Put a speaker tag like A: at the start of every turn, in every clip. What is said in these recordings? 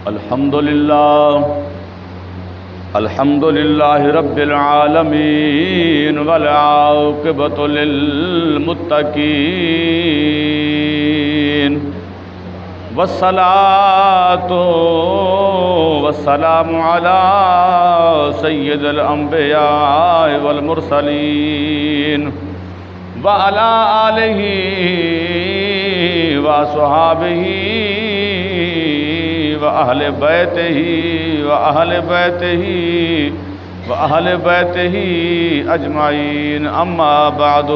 A: الحمد لله رب العالمين والعاقبة للمتقين والصلاة والسلام على سيد الأنبياء والمرسلين وعلى آله وصحابه وأهل بيته أجمعين أما بعد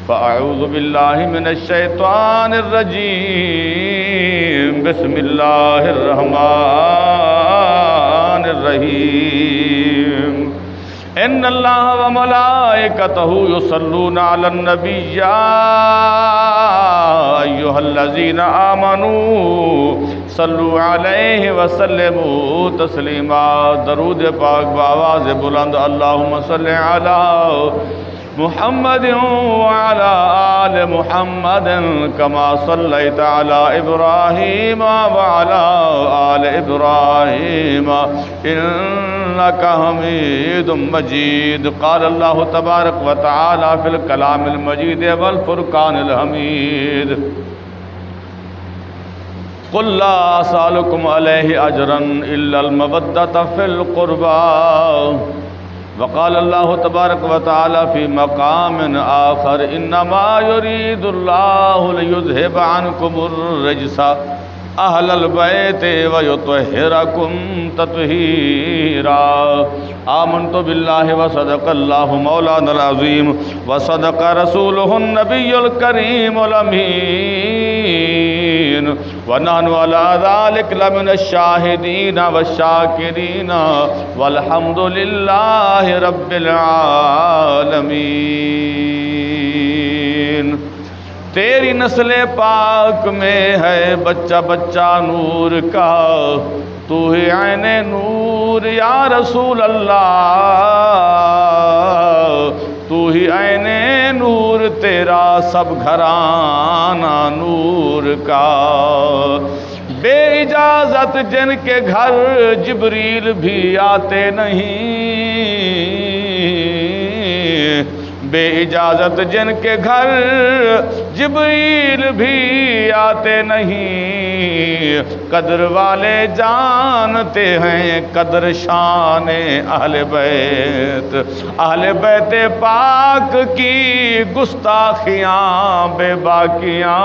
A: فأعوذ بالله من الشيطان الرجيم بسم الله الرحمن الرحيم إن الله وملائكته يصلون على النبي يا أيها الذين آمنوا صلوا علیہ وسلموا تسلیما. درود پاک بآواز بلند اللہم صل علی محمد وعلى آل محمد كما صليت على إبراهيم وعلى آل إبراهيم إنك حميد مجيد. قال الله تبارك وتعالى في الكلام المجيد والفرقان الحميد قل لا أسألكم عليه أجرا إلا المودة في القربى. وقال الله تبارك وتعالى في مقام آخر إنما يريد الله ليذهب عنكم الرجس أهل البيت ويطهركم تطهيرا. آمنت بالله وصدق الله مولانا العظيم وصدق رسوله النبي الكريم الأمين ونحن على ذلك لمن الشاهدين والشاكرين والحمد لله رب العالمين. تیری نسل پاک میں ہے بچہ بچہ نور کا، تو ہی عین نور یا رسول اللہ، تو ہی عین نور تیرا سب گھرانہ نور کا. بے اجازت جن کے گھر جبریل بھی آتے نہیں، بے اجازت جن کے گھر جبریل بھی آتے نہیں، قدر والے جانتے ہیں قدر شان اہل بیت. اہل بیت پاک کی گستاخیاں بے باکیاں،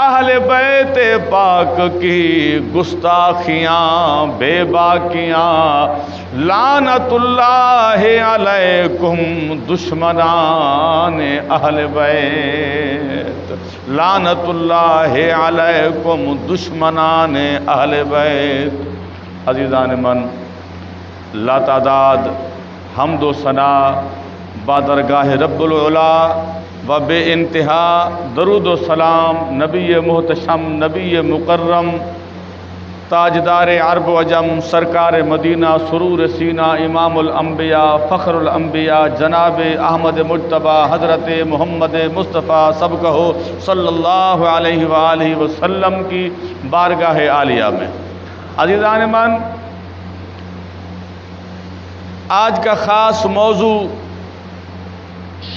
A: اہل بیت پاک کی گستاخیاں بے باکیاں. لعنت اللہ علیکم دشمنان اہل بیت، لعنت اللہ علیکم دشمنان اہل بیت. عزیزان من، لا تعداد حمد و ثنا بادرگاہ رب العلا و بے انتہا درود و سلام نبی محتشم، نبی مکرم، تاجدار عرب و عجم، سرکار مدینہ، سرور سینہ، امام الانبیاء، فخر الانبیاء، جناب احمد مجتبی حضرت محمد مصطفیٰ سب کہو صلی اللہ علیہ وآلہ وسلم کی بارگاہ عالیہ میں. عزیزان من، آج کا خاص موضوع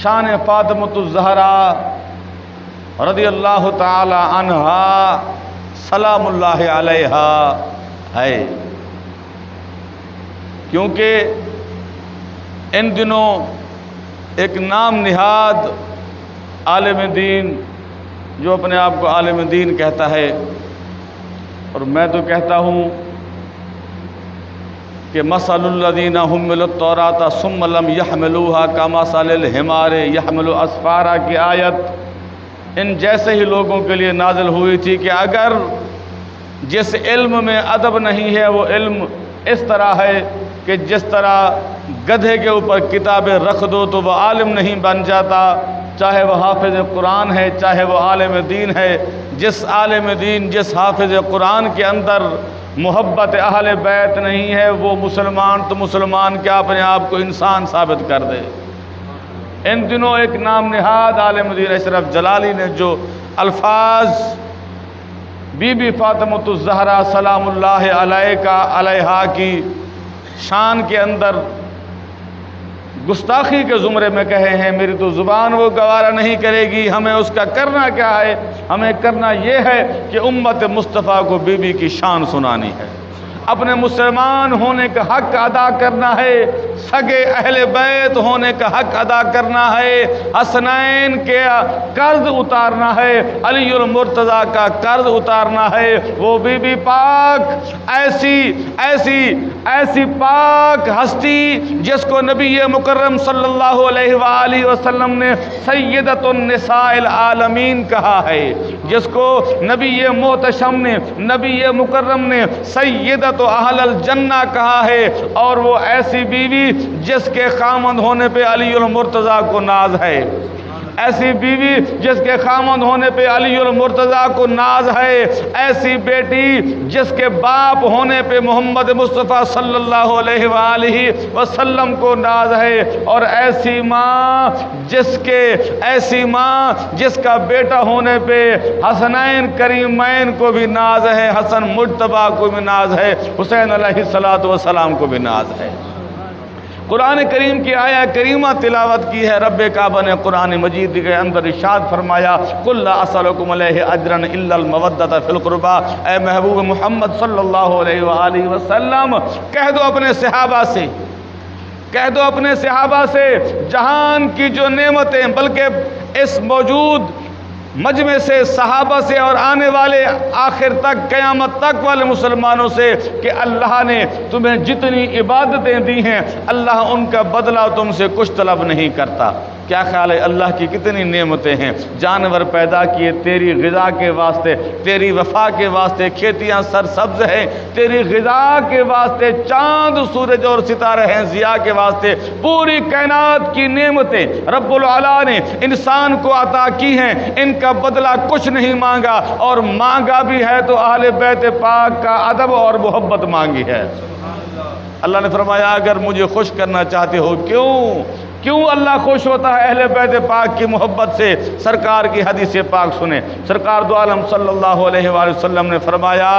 A: شان فاطمۃ الزہرا رضی اللہ تعالی عنہا سلام اللہ علیہا ہے، کیونکہ ان دنوں ایک نام نہاد عالم دین جو اپنے آپ کو عالم دین کہتا ہے، اور میں تو کہتا ہوں کہ مثل الذین حملوا التوراۃ ثم لم یحملوها کمثل الحمار یحمل اسفارا کی آیت ان جیسے ہی لوگوں کے لیے نازل ہوئی تھی کہ اگر جس علم میں ادب نہیں ہے وہ علم اس طرح ہے کہ جس طرح گدھے کے اوپر کتابیں رکھ دو تو وہ عالم نہیں بن جاتا، چاہے وہ حافظ قرآن ہے چاہے وہ عالم دین ہے. جس عالم دین جس حافظ قرآن کے اندر محبت اہل بیت نہیں ہے وہ مسلمان تو مسلمان کیا اپنے آپ کو انسان ثابت کر دے. ان دنوں ایک نام نہاد عالم دین اشرف جلالی نے جو الفاظ بی بی فاطمۃ الزہرا سلام اللہ علیہا کی شان کے اندر گستاخی کے زمرے میں کہے ہیں، میری تو زبان وہ گوارا نہیں کرے گی، ہمیں اس کا کرنا کیا ہے؟ ہمیں کرنا یہ ہے کہ امت مصطفیٰ کو بی بی کی شان سنانی ہے، اپنے مسلمان ہونے کا حق ادا کرنا ہے، سگے اہل بیت ہونے کا حق ادا کرنا ہے، حسنین کے قرض اتارنا ہے، علی المرتضیٰ کا قرض اتارنا ہے۔ وہ بی بی پاک ایسی پاک ہستی جس کو نبی مکرم صلی اللہ علیہ وآلہ وسلم نے سیدۃ النساء العالمین کہا ہے، جس کو نبی محتشم نے، نبی مکرم نے سیدۃ تو اہل الجنہ کہا ہے، اور وہ ایسی بیوی جس کے خامند ہونے پہ علی المرتضیٰ کو ناز ہے، ایسی بیوی جس کے خامند ہونے پہ علی المرتضیٰ کو ناز ہے، ایسی بیٹی جس کے باپ ہونے پہ محمد مصطفیٰ صلی اللہ علیہ وآلہ وسلم کو ناز ہے، اور ایسی ماں جس کا بیٹا ہونے پہ حسنین کریمین کو بھی ناز ہے، حسن مجتبیٰ کو بھی ناز ہے، حسین علیہ السلام کو بھی ناز ہے۔ قرآن کریم کی آیہ کریمہ تلاوت کی ہے، رب کعبہ نے قرآن مجید کے اندر ارشاد فرمایا، قل لا اسألکم علیہ اجرا الا المودۃ فی القربى، اے محبوب محمد صلی اللہ علیہ وآلہ وسلم کہہ دو اپنے صحابہ سے جہان کی جو نعمتیں، بلکہ اس موجود مجمع سے، صحابہ سے، اور آنے والے آخر تک قیامت تک والے مسلمانوں سے، کہ اللہ نے تمہیں جتنی عبادتیں دی ہیں اللہ ان کا بدلہ تم سے کچھ طلب نہیں کرتا۔ کیا خیال ہے اللہ کی کتنی نعمتیں ہیں، جانور پیدا کیے تیری غذا کے واسطے، تیری وفا کے واسطے، کھیتیاں سرسبز ہیں تیری غذا کے واسطے، چاند سورج اور ستارے ہیں ضیاء کے واسطے، پوری کائنات کی نعمتیں رب العلا نے انسان کو عطا کی ہیں، ان کا بدلہ کچھ نہیں مانگا، اور مانگا بھی ہے تو اہل بیت پاک کا ادب اور محبت مانگی ہے۔ اللہ نے فرمایا اگر مجھے خوش کرنا چاہتے ہو، کیوں اللہ خوش ہوتا ہے اہل بیت پاک کی محبت سے؟ سرکار کی حدیث پاک سنیں، سرکار دو عالم صلی اللہ علیہ وآلہ وسلم نے فرمایا،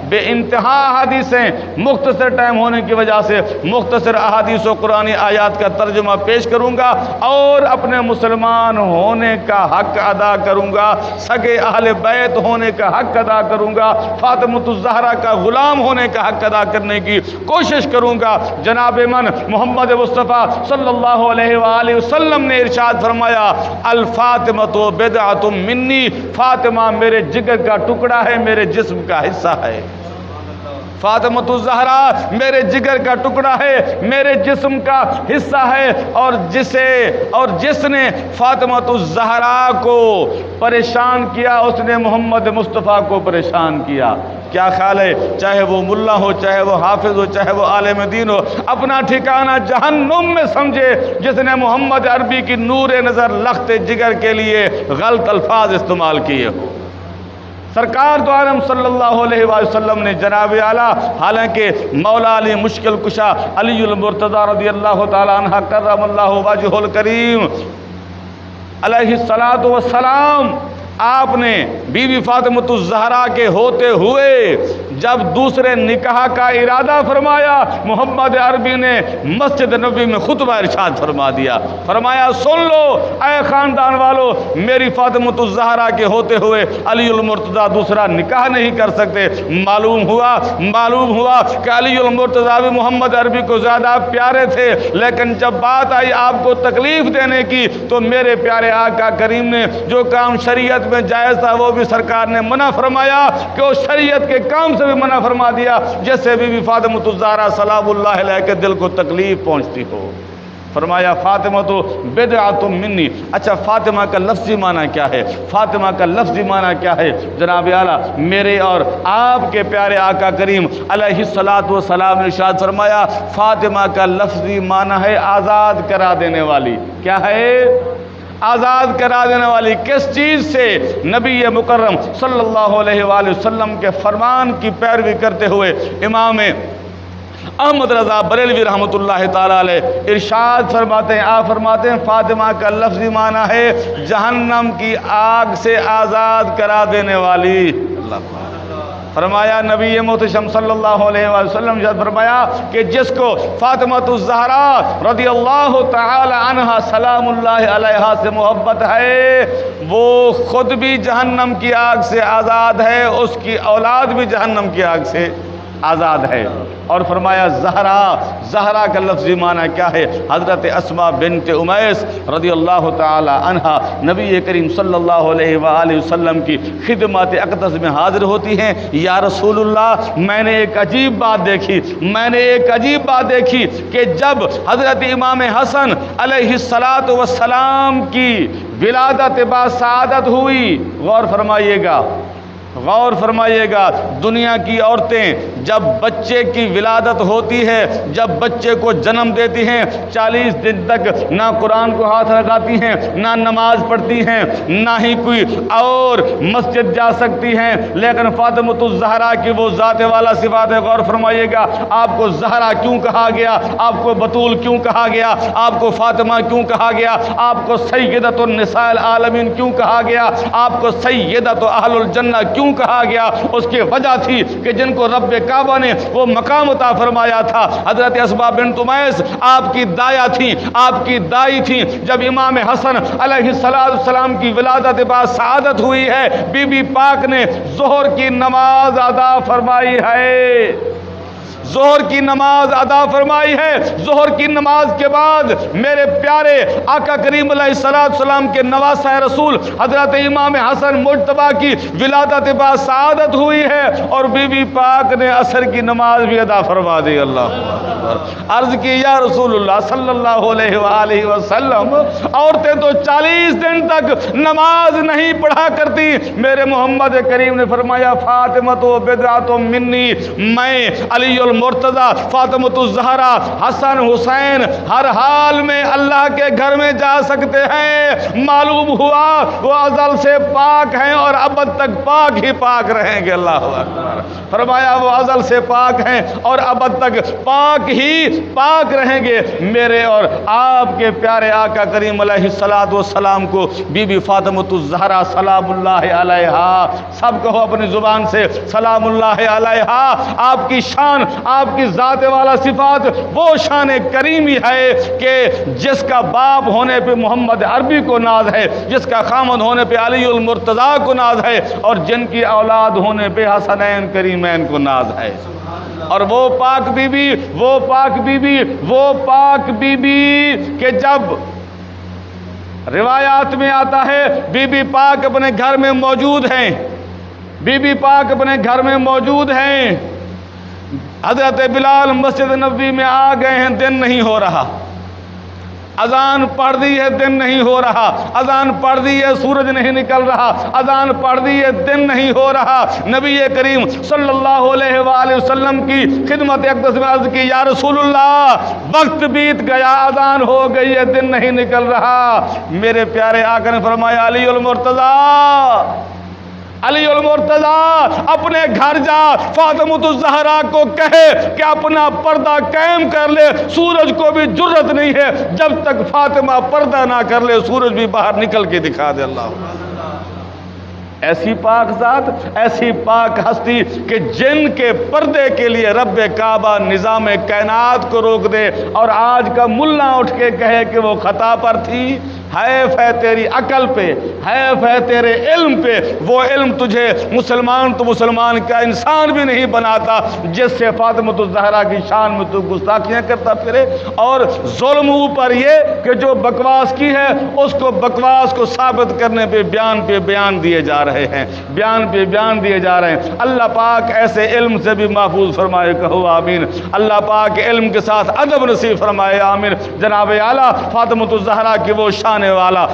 A: بے انتہا حدیثیں، مختصر ٹائم ہونے کی وجہ سے مختصر احادیث و قرآنی آیات کا ترجمہ پیش کروں گا، اور اپنے مسلمان ہونے کا حق ادا کروں گا، سگے اہل بیت ہونے کا حق ادا کروں گا، فاطمۃ الزہرا کا غلام ہونے کا حق ادا کرنے کی کوشش کروں گا۔ جناب من محمد مصطفیٰ صلی اللہ علیہ وآلہ وسلم نے ارشاد فرمایا، الفاطمۃ بدعۃ منی، فاطمہ میرے جگر کا ٹکڑا ہے، میرے جسم کا حصہ ہے۔ فاطمۃ الزہرا میرے جگر کا ٹکڑا ہے، میرے جسم کا حصہ ہے، اور جس نے فاطمۃ الزہرا کو پریشان کیا اس نے محمد مصطفیٰ کو پریشان کیا۔ کیا خیال ہے، چاہے وہ ملا ہو، چاہے وہ حافظ ہو، چاہے وہ عالم دین ہو، اپنا ٹھکانہ جہنم میں سمجھے جس نے محمد عربی کی نور نظر لخت جگر کے لیے غلط الفاظ استعمال کیے ہو۔ سرکار دو عالم صلی اللہ علیہ وآلہ وسلم نے جناب اعلیٰ، حالانکہ مولا علی مشکل کشا علی المرتضیٰ رضی اللہ تعالی عنہ کرم اللہ وجہ الکریم علیہ السلام، آپ نے بی بی فاطمۃ الزہرا کے ہوتے ہوئے جب دوسرے نکاح کا ارادہ فرمایا، محمد عربی نے مسجد نبی میں خطبہ ارشاد فرما دیا، فرمایا سن لو اے خاندان والو، میری فاطمۃ الزہرا کے ہوتے ہوئے علی المرتضیٰ دوسرا نکاح نہیں کر سکتے۔ معلوم ہوا کہ علی المرتضیٰ بھی محمد عربی کو زیادہ پیارے تھے، لیکن جب بات آئی آپ کو تکلیف دینے کی تو میرے پیارے آقا کریم نے جو کام شریعت میں جائز تھا وہ بھی سرکار نے منع فرمایا، کہ وہ شریعت کے کام سے بھی منع فرما دیا جس سے بی بی فاطمۃ الزہرا سلام اللہ علیہ کے دل کو تکلیف پہنچتی ہو۔ فرمایا فاطمہ تو بدعۃ منی۔ اچھا فاطمہ کا لفظی معنی کیا ہے؟ فاطمہ کا لفظی معنی کیا ہے؟ جناب اعلیٰ میرے اور آپ کے پیارے آقا کریم علیہ السلام نے ارشاد فرمایا، فاطمہ کا لفظی معنی ہے آزاد کرا دینے والی۔ کیا ہے؟ آزاد کرا دینے والی۔ کس چیز سے؟ نبی مکرم صلی اللہ علیہ وآلہ وسلم کے فرمان کی پیروی کرتے ہوئے امام احمد رضا بریلوی رحمۃ اللہ تعالی علیہ ارشاد فرماتے ہیں، آپ فرماتے ہیں فاطمہ کا لفظی معنی ہے جہنم کی آگ سے آزاد کرا دینے والی۔ اللہ فرمایا نبی محتشم صلی اللہ علیہ وسلم نے فرمایا کہ جس کو فاطمۃ الزہرا رضی اللہ تعالی عنہا سلام اللہ علیہا سے محبت ہے، وہ خود بھی جہنم کی آگ سے آزاد ہے، اس کی اولاد بھی جہنم کی آگ سے آزاد ہے۔ اور فرمایا زہرا کا لفظی معنی کیا ہے؟ حضرت اسماء بنت امیس رضی اللہ تعالی عنہا نبی کریم صلی اللہ علیہ وآلہ وسلم کی خدمات اقدس میں حاضر ہوتی ہیں۔ یا رسول اللہ، میں نے ایک عجیب بات دیکھی کہ جب حضرت امام حسن علیہ السلام کی ولادت با سعادت ہوئی، غور فرمائیے گا، دنیا کی عورتیں جب بچے کی ولادت ہوتی ہے، جب بچے کو جنم دیتی ہیں، 40 دن تک نہ قرآن کو ہاتھ لگاتی ہیں، نہ نماز پڑھتی ہیں، نہ ہی کوئی اور مسجد جا سکتی ہیں، لیکن فاطمۃ الزہرا کی وہ ذات والا صفات ہے۔ غور فرمائیے گا، آپ کو زہرا کیوں کہا گیا؟ آپ کو بطول کیوں کہا گیا؟ آپ کو فاطمہ کیوں کہا گیا؟ آپ کو سیدۃ النساء العالمین کیوں کہا گیا؟ آپ کو سیدۃ اہل الجنہ کیوں کہا گیا؟ اس کی وجہ تھی کہ جن کو رب کعبہ نے وہ مقام عطا فرمایا تھا۔ حضرت اسماء بنت امیس آپ کی دائی تھی۔ جب امام حسن علیہ السلام کی ولادت بعد سعادت ہوئی ہے، بی بی پاک نے ظہر کی نماز ادا فرمائی ہے۔ ظہر کی نماز کے بعد میرے پیارے آقا کریم علیہ السلام کے نواسہ رسول حضرت امام حسن مجتبیٰ کی ولادت با سعادت ہوئی ہے، اور بی بی پاک نے عصر کی نماز بھی ادا فرما دی۔ اللہ اکبر۔ عرض کی یا رسول اللہ صلی اللہ علیہ وآلہ وسلم، عورتیں تو 40 دن تک نماز نہیں پڑھا کرتی۔ میرے محمد کریم نے فرمایا فاطمہ تو بدعۃ منی، میں علی المرتضی، فاطمۃ الزہرا، حسن حسین ہر حال میں اللہ کے گھر میں جا سکتے ہیں۔ معلوم ہوا وہ ازل سے پاک ہیں اور ابد تک پاک ہی پاک رہیں گے۔ اللہ اکبر۔ فرمایا وہ ازل سے پاک ہیں اور ابد تک پاک ہی پاک رہیں گے۔ میرے اور آپ کے پیارے آقا کریم علیہ السلام کو بی بی فاطمۃ الزہرا سلام اللہ علیہا، سب کہو اپنی زبان سے سلام اللہ علیہا۔ آپ کی شان، آپ کی ذات والا صفات وہ شان کریمی ہے کہ جس کا باپ ہونے پہ محمد عربی کو ناز ہے، جس کا خامد ہونے پہ علی المرتضیٰ کو ناز ہے، اور جن کی اولاد ہونے پہ حسنین کریمین کو ناز ہے۔ اور وہ پاک بی بی کہ جب روایات میں آتا ہے بی بی پاک اپنے گھر میں موجود ہیں، حضرت بلال مسجد نبوی میں آ گئے ہیں، دن نہیں ہو رہا، اذان پڑھ دی ہے، دن نہیں ہو رہا، اذان پڑھ دی ہے، سورج نہیں نکل رہا، اذان پڑھ دی ہے، دن نہیں ہو رہا۔ نبی کریم صلی اللہ علیہ وآلہ وسلم کی خدمت اقدس میں عرض کی یا رسول اللہ، وقت بیت گیا، اذان ہو گئی ہے، دن نہیں نکل رہا۔ میرے پیارے آقا نے فرمایا علی المرتضیٰ اپنے گھر جا، فاطمۃ الزہرا کو کہے کہ اپنا پردہ قائم کر لے، سورج کو بھی جرت نہیں ہے جب تک فاطمہ پردہ نہ کر لے سورج بھی باہر نکل کے دکھا دے۔ اللہ ایسی پاک ذات، ایسی پاک ہستی کہ جن کے پردے کے لیے رب کعبہ نظام کائنات کو روک دے، اور آج کا ملا اٹھ کے کہے کہ وہ خطا پر تھی۔ حیف ہے تیری عقل پہ، حیف ہے تیرے علم پہ، وہ علم تجھے مسلمان کا انسان بھی نہیں بناتا جس سے فاطمۃ الزہرا کی شان میں تو گستاخیاں کرتا پھرے۔ اور ظلم اوپر یہ کہ جو بکواس کی ہے اس کو بکواس کو ثابت کرنے پہ بیان دیے جا رہے ہیں، اللہ پاک ایسے علم سے بھی محفوظ فرمائے، کہو آمین۔ اللہ پاک علم کے ساتھ ادب نصیب فرمائے، آمین۔ جناب اعلیٰ فاطمۃ الزہرا کی وہ شان والا،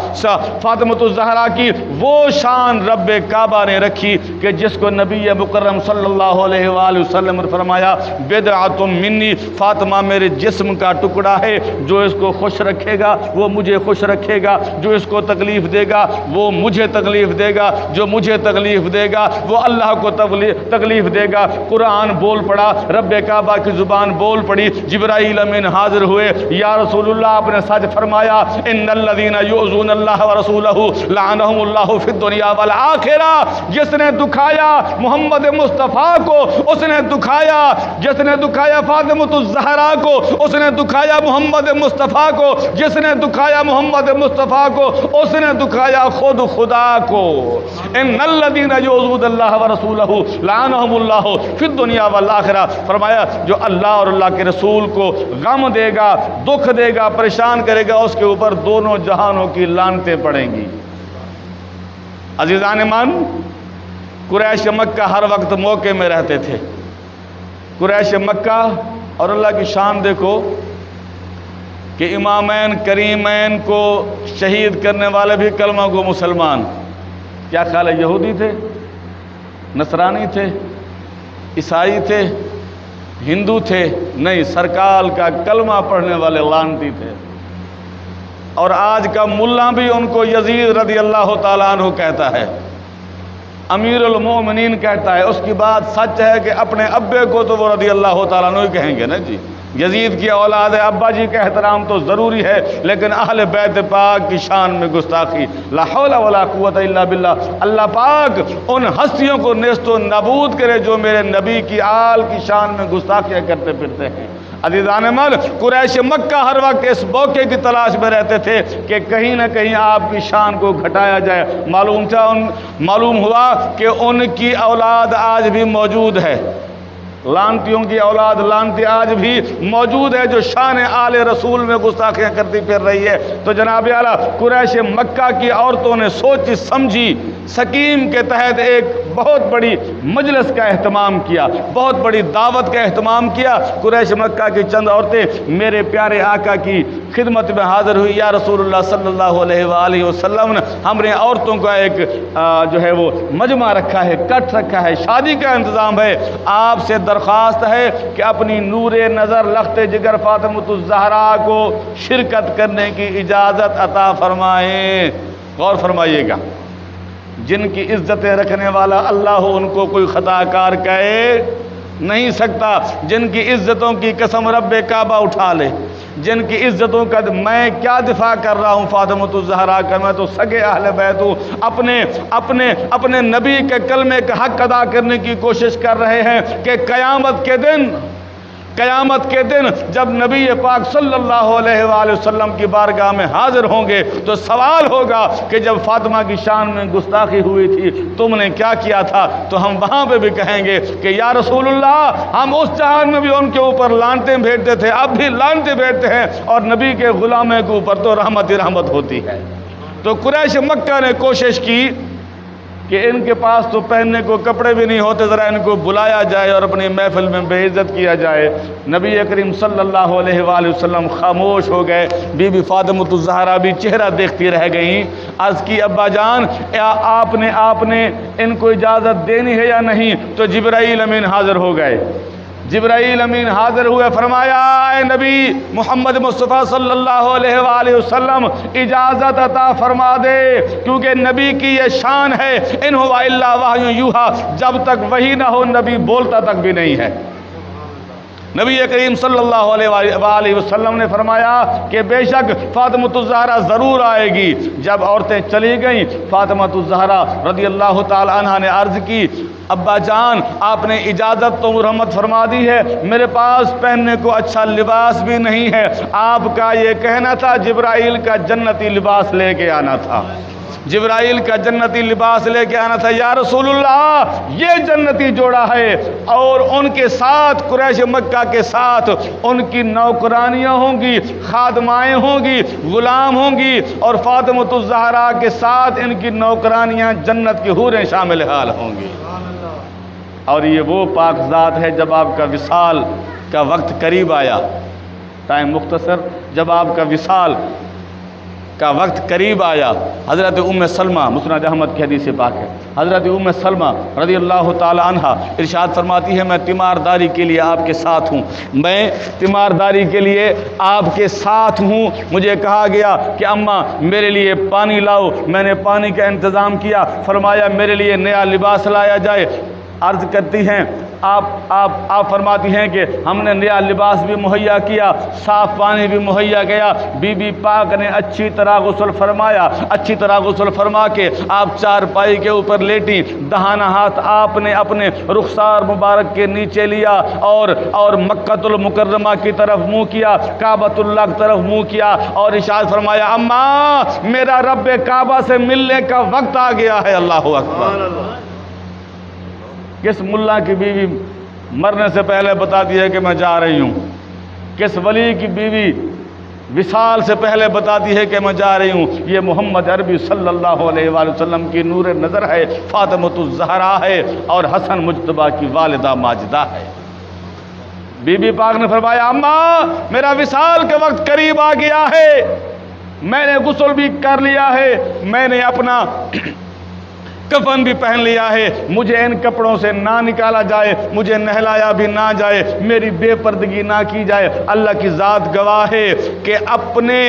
A: فاطمۃ الزہرا کی وہ شان رب کعبہ نے رکھی کہ جس کو نبی مکرم صلی اللہ علیہ وآلہ وسلم نے فرمایا بدعۃ منی، فاطمہ میرے جسم کا ٹکڑا ہے، جو اس کو خوش رکھے گا وہ مجھے خوش رکھے گا، جو اس کو تکلیف دے گا وہ مجھے تکلیف دے گا، جو مجھے تکلیف دے گا وہ اللہ کو تکلیف دے گا۔ قرآن بول پڑا، رب کعبہ کی زبان بول پڑی، جبرائیل امین حاضر ہوئے، یا رسول اللہ آپ نے سچ فرمایا، ان الذین یؤذون اللہ ورسولہ لعنہم اللہ فی الدنیا والآخرہ. جس نے دکھایا محمد مصطفیٰ کو اس نے دکھایا، جس نے دکھایا فاطمۃ الزہرا کو اس نے دکھایا محمد مصطفیٰ کو، جس نے دکھایا محمد مصطفیٰ کو اس نے دکھایا خود خدا کو. ان الذین یؤذون اللہ ورسولہ لعنہم اللہ فی الدنیا والآخرہ. فرمایا جو اللہ اور اللہ کے رسول کو غم دے گا، دکھ دے گا، پریشان کرے گا، اس کے اوپر دونوں جہانوں کی لعنتیں پڑیں گی. عزیزان مان، قریش مکہ ہر وقت موقع میں رہتے تھے. قریش مکہ اور اللہ کی شان دیکھو کہ امامین کریمین کو شہید کرنے والے بھی کلمہ گو مسلمان. کیا خیال ہے؟ یہودی تھے، نصرانی تھے، عیسائی تھے، ہندو تھے؟ نہیں، سرکار کا کلمہ پڑھنے والے لعنتی تھے. اور آج کا ملا بھی ان کو یزید رضی اللہ تعالیٰ عنہ کہتا ہے، امیر المومنین کہتا ہے. اس کی بات سچ ہے کہ اپنے ابے کو تو وہ رضی اللہ تعالیٰ عنہ ہی کہیں گے نا جی. یزید کی اولاد ہے، ابا جی کا احترام تو ضروری ہے، لیکن اہل بیت پاک کی شان میں گستاخی، لا حول ولا قوت الا باللہ. اللہ پاک ان ہستیوں کو نیست و نابود کرے جو میرے نبی کی آل کی شان میں گستاخیاں کرتے پھرتے ہیں. عزیزان من، قریش مکہ ہر وقت اس موقع کی تلاش میں رہتے تھے کہ کہیں نہ کہیں آپ کی شان کو گھٹایا جائے. معلوم ہوا کہ ان کی اولاد آج بھی موجود ہے، لعنتیوں کی اولاد لعنتی آج بھی موجود ہے جو شان آل رسول میں گستاخیاں کرتی پھر رہی ہے. تو جناب اعلیٰ قریش مکہ کی عورتوں نے سوچی سمجھی سکیم کے تحت ایک بہت بڑی مجلس کا اہتمام کیا، بہت بڑی دعوت کا اہتمام کیا. قریش مکہ کی چند عورتیں میرے پیارے آقا کی خدمت میں حاضر ہوئی. یا رسول اللہ صلی اللہ علیہ وآلہ وسلم نے ہم نے عورتوں کا ایک جو ہے وہ مجمع رکھا ہے، کٹ رکھا ہے، شادی کا انتظام ہے. آپ سے درخواست ہے کہ اپنی نور نظر لخت جگر فاطمۃ الزہرا کو شرکت کرنے کی اجازت عطا فرمائیں. غور فرمائیے گا، جن کی عزتیں رکھنے والا اللہ ان کو کوئی خطا کار کہے نہیں سکتا. جن کی عزتوں کی قسم رب کعبہ اٹھا لے، جن کی عزتوں کا میں کیا دفاع کر رہا ہوں فاطمۃ الزہرا کا، میں تو سگے اہل بیت ہوں. اپنے نبی کے کلمے کا حق ادا کرنے کی کوشش کر رہے ہیں کہ قیامت کے دن جب نبی پاک صلی اللہ علیہ وآلہ وسلم کی بارگاہ میں حاضر ہوں گے تو سوال ہوگا کہ جب فاطمہ کی شان میں گستاخی ہوئی تھی تم نے کیا کیا تھا؟ تو ہم وہاں پہ بھی کہیں گے کہ یا رسول اللہ، ہم اس جہان میں بھی ان کے اوپر لعنتیں بھیجتے تھے، اب بھی لعنتیں بھیجتے ہیں، اور نبی کے غلامے کے اوپر تو رحمت ہی رحمت ہوتی ہے. تو قریش مکہ نے کوشش کی کہ ان کے پاس تو پہننے کو کپڑے بھی نہیں ہوتے، ذرا ان کو بلایا جائے اور اپنی محفل میں بے عزت کیا جائے. نبی کریم صلی اللہ علیہ وآلہ وسلم خاموش ہو گئے. بی بی فاطمۃ الزہرا بھی چہرہ دیکھتی رہ گئیں. عرض کی ابا جان، آپ نے ان کو اجازت دینی ہے یا نہیں؟ تو جبرائیل امین حاضر ہو گئے. جبرائیل امین حاضر ہوئے، فرمایا اے نبی محمد مصطفیٰ صلی اللہ علیہ وآلہ وسلم اجازت عطا فرما دے، کیونکہ نبی کی یہ شان ہے ان هو الا وحی یوحی، جب تک وحی نہ ہو نبی بولتا تک بھی نہیں ہے. نبی کریم صلی اللہ علیہ وآلہ وسلم نے فرمایا کہ بے شک فاطمۃ الزہرا ضرور آئے گی. جب عورتیں چلی گئیں، فاطمۃ الزہرا رضی اللہ تعالی عنہا نے عرض کی ابا جان، آپ نے اجازت تو مرحمت فرما دی ہے، میرے پاس پہننے کو اچھا لباس بھی نہیں ہے. آپ کا یہ کہنا تھا جبرائیل کا جنتی لباس لے کے آنا تھا، جبرائیل کا جنتی لباس لے کے آنا تھا. یا رسول اللہ، یہ جنتی جوڑا ہے، اور ان کے ساتھ قریش مکہ کے ساتھ ان کی نوکرانیاں ہوں گی، خادمائیں ہوں گی، غلام ہوں گی، اور فاطمۃ الزہرا کے ساتھ ان کی نوکرانیاں جنت کی حوریں شامل حال ہوں گی. اور یہ وہ پاک ذات ہے جب آپ کا وصال کا وقت قریب آیا، ٹائم مختصر، جب آپ کا وصال کا وقت قریب آیا، حضرت ام سلمہ، مسند احمد کی حدیث پاک ہے، حضرت ام سلمہ رضی اللہ تعالی عنہا ارشاد فرماتی ہے میں تیمارداری کے لیے آپ کے ساتھ ہوں، میں تیمارداری کے لیے آپ کے ساتھ ہوں. مجھے کہا گیا کہ اماں میرے لیے پانی لاؤ، میں نے پانی کا انتظام کیا. فرمایا میرے لیے نیا لباس لایا جائے. عرض کرتی ہیں آپ فرماتی ہیں کہ ہم نے نیا لباس بھی مہیا کیا، صاف پانی بھی مہیا کیا۔ بی بی پاک نے اچھی طرح غسل فرمایا، اچھی طرح غسل فرما کے آپ چارپائی کے اوپر لیٹی، دہانا ہاتھ آپ نے اپنے رخسار مبارک کے نیچے لیا اور مکۃ المکرمہ کی طرف منہ کیا، کعبۃ اللہ کی طرف منہ کیا اور ارشاد فرمایا اماں میرا رب کعبہ سے ملنے کا وقت آ گیا ہے۔ اللہ اکبر۔ کس ملا کی بیوی مرنے سے پہلے بتاتی ہے کہ میں جا رہی ہوں؟ کس ولی کی بیوی وصال سے پہلے بتاتی ہے کہ میں جا رہی ہوں؟ یہ محمد عربی صلی اللہ علیہ وآلہ وسلم کی نور نظر ہے، فاطمۃ الزہرا ہے اور حسن مجتبیٰ کی والدہ ماجدہ ہے۔ بی بی پاک نے فرمایا اماں میرا وصال کا وقت قریب آ گیا ہے، میں نے غسل بھی کر لیا ہے، میں نے اپنا کفن بھی پہن لیا ہے، مجھے ان کپڑوں سے نہ نکالا جائے، مجھے نہلایا بھی نہ جائے، میری بے پردگی نہ کی جائے۔ اللہ کی ذات گواہ ہے کہ اپنے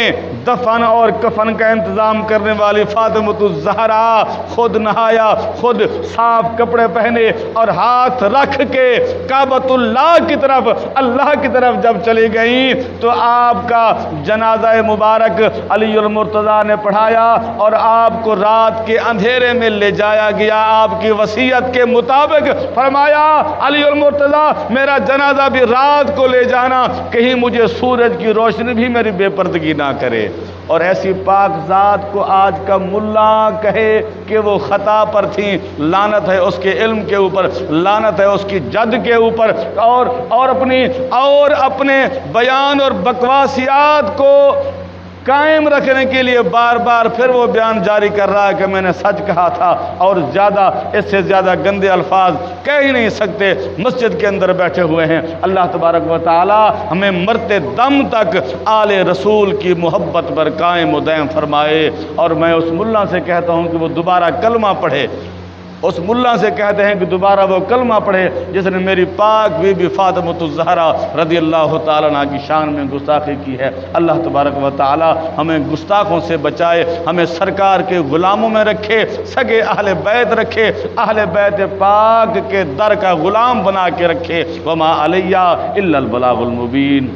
A: دفن اور کفن کا انتظام کرنے والی فاطمۃ الزہرا خود نہایا، خود صاف کپڑے پہنے اور ہاتھ رکھ کے کعبۃ اللہ کی طرف، اللہ کی طرف جب چلی گئیں تو آپ کا جنازہ مبارک علی المرتضیٰ نے پڑھایا اور آپ کو رات کے اندھیرے میں لے جایا گیا۔ آپ کی وصیت کے مطابق فرمایا علی المرتضیٰ میرا جنازہ بھی رات کو لے جانا، کہیں مجھے سورج کی روشنی بھی میری بے پردگی نہ کرے۔ اور ایسی پاک ذات کو آج کا ملا کہے کہ وہ خطا پر تھیں، لعنت ہے اس کے علم کے اوپر، لعنت ہے اس کی جد کے اوپر، اور اپنے بیان اور بکواسیات کو قائم رکھنے کے لیے بار بار پھر وہ بیان جاری کر رہا ہے کہ میں نے سچ کہا تھا، اور اس سے زیادہ گندے الفاظ کہہ ہی نہیں سکتے۔ مسجد کے اندر بیٹھے ہوئے ہیں، اللہ تبارک و تعالی ہمیں مرتے دم تک آل رسول کی محبت پر قائم و دائم فرمائے۔ اور میں اس ملا سے کہتا ہوں کہ وہ دوبارہ کلمہ پڑھے، اس ملا سے کہتے ہیں کہ دوبارہ وہ کلمہ پڑھے جس نے میری پاک بی بی فاطمۃ الزہرا رضی اللہ تعالیٰ عنہ کی شان میں گستاخی کی ہے۔ اللہ تبارک و تعالی ہمیں گستاخوں سے بچائے، ہمیں سرکار کے غلاموں میں رکھے، سگے اہل بیت رکھے، اہل بیت پاک کے در کا غلام بنا کے رکھے۔ وما علیہ الا البلاغ المبین۔